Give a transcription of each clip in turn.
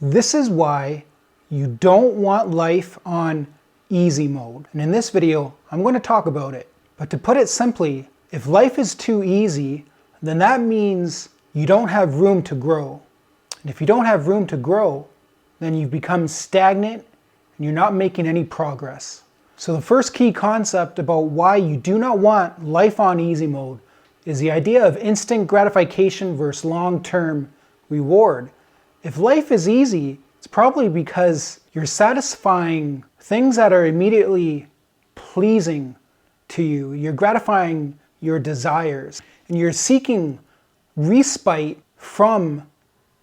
This is why you don't want life on easy mode. And in this video, I'm going to talk about it. But to put it simply, if life is too easy, then that means you don't have room to grow. And if you don't have room to grow, then you become stagnant and you're not making any progress. So the first key concept about why you do not want life on easy mode is the idea of instant gratification versus long-term reward. If life is easy, it's probably because you're satisfying things that are immediately pleasing to you. You're gratifying your desires, and you're seeking respite from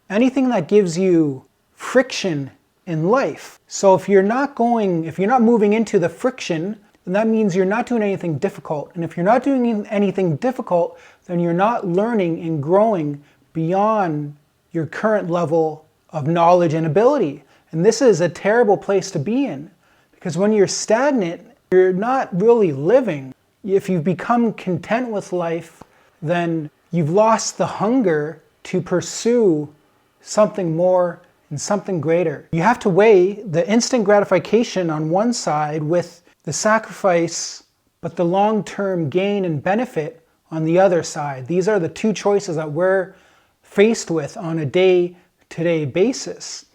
anything that gives you friction in life. So if you're not moving into the friction, then that means you're not doing anything difficult. And if you're not doing anything difficult, then you're not learning and growing beyond your current level of knowledge and ability. And this is a terrible place to be in, because when you're stagnant, you're not really living. If you've become content with life, then you've lost the hunger to pursue something more and something greater. You have to weigh the instant gratification on one side with the sacrifice, but the long-term gain and benefit on the other side. These are the two choices that we're faced with on a day-to-day basis.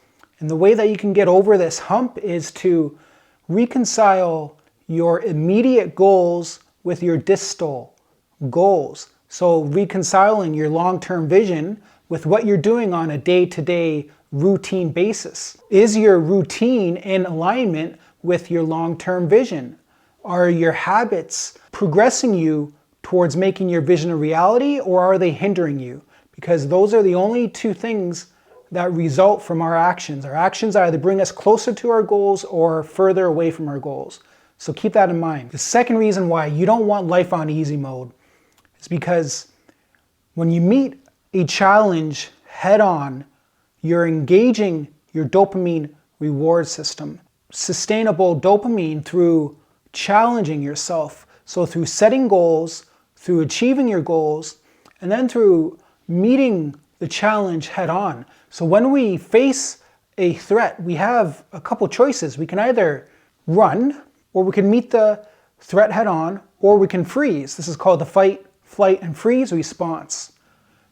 And the way that you can get over this hump is to reconcile your immediate goals with your distal goals. So reconciling your long-term vision with what you're doing on a day-to-day routine basis. Is your routine in alignment with your long-term vision? Are your habits progressing you towards making your vision a reality, or are they hindering you? Because those are the only two things that result from our actions. Our actions either bring us closer to our goals or further away from our goals. So keep that in mind. The second reason why you don't want life on easy mode is because when you meet a challenge head on, you're engaging your dopamine reward system. Sustainable dopamine through challenging yourself. So through setting goals, through achieving your goals, and then through meeting the challenge head on. So when we face a threat, we have a couple choices. We can either run, or we can meet the threat head on, or we can freeze. This is called the fight, flight, and freeze response.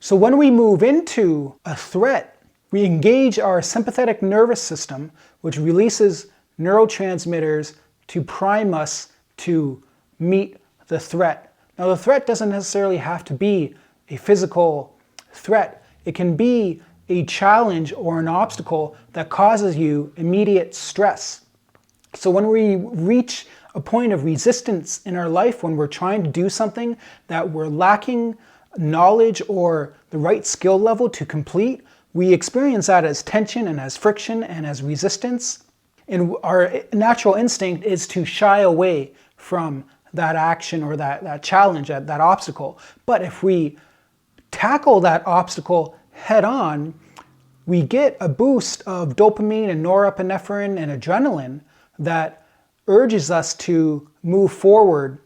So when we move into a threat, we engage our sympathetic nervous system, which releases neurotransmitters to prime us to meet the threat. Now, the threat doesn't necessarily have to be a physical threat. It can be a challenge or an obstacle that causes you immediate stress. So when we reach a point of resistance in our life, when we're trying to do something that we're lacking knowledge or the right skill level to complete, we experience that as tension and as friction and as resistance. And our natural instinct is to shy away from that action or that challenge, that obstacle. But if we tackle that obstacle head on, we get a boost of dopamine and norepinephrine and adrenaline that urges us to move forward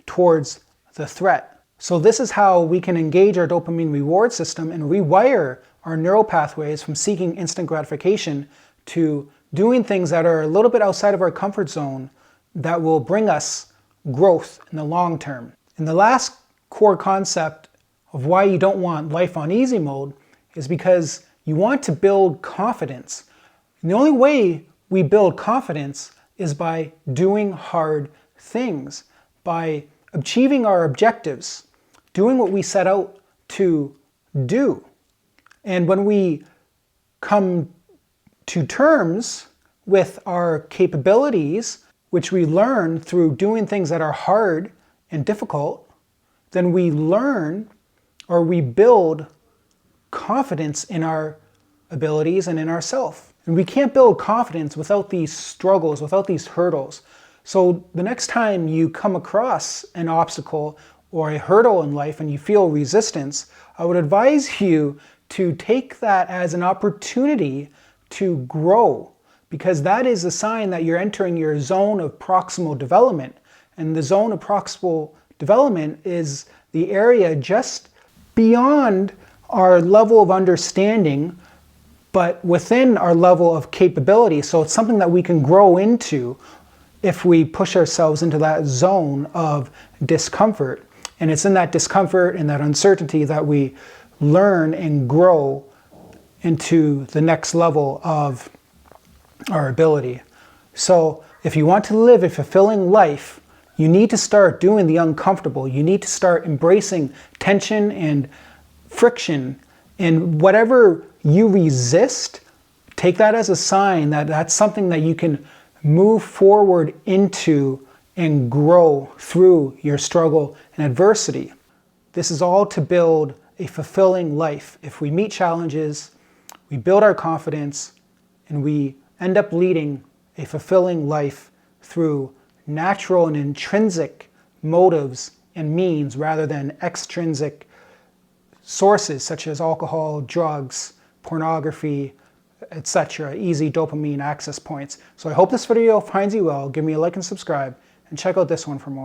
towards the threat. So this is how we can engage our dopamine reward system and rewire our neural pathways from seeking instant gratification to doing things that are a little bit outside of our comfort zone that will bring us growth in the long term. And the last core concept of why you don't want life on easy mode is because you want to build confidence. And the only way we build confidence is by doing hard things, by achieving our objectives, doing what we set out to do. And when we come to terms with our capabilities, which we learn through doing things that are hard and difficult, then we learn or we build confidence in our abilities and in ourselves. And we can't build confidence without these struggles, without these hurdles. So the next time you come across an obstacle or a hurdle in life and you feel resistance, I would advise you to take that as an opportunity to grow, because that is a sign that you're entering your zone of proximal development. And the zone of proximal development is the area just beyond our level of understanding but within our level of capability. So it's something that we can grow into if we push ourselves into that zone of discomfort. And it's in that discomfort and that uncertainty that we learn and grow into the next level of our ability. So if you want to live a fulfilling life, you need to start doing the uncomfortable. You need to start embracing tension and friction. And whatever you resist, take that as a sign that that's something that you can move forward into and grow through your struggle and adversity. This is all to build a fulfilling life. If we meet challenges, we build our confidence, and we end up leading a fulfilling life through natural and intrinsic motives and means rather than extrinsic sources such as alcohol, drugs, pornography, etc. Easy dopamine access points. So I hope this video finds you well. Give me a like and subscribe, and check out this one for more.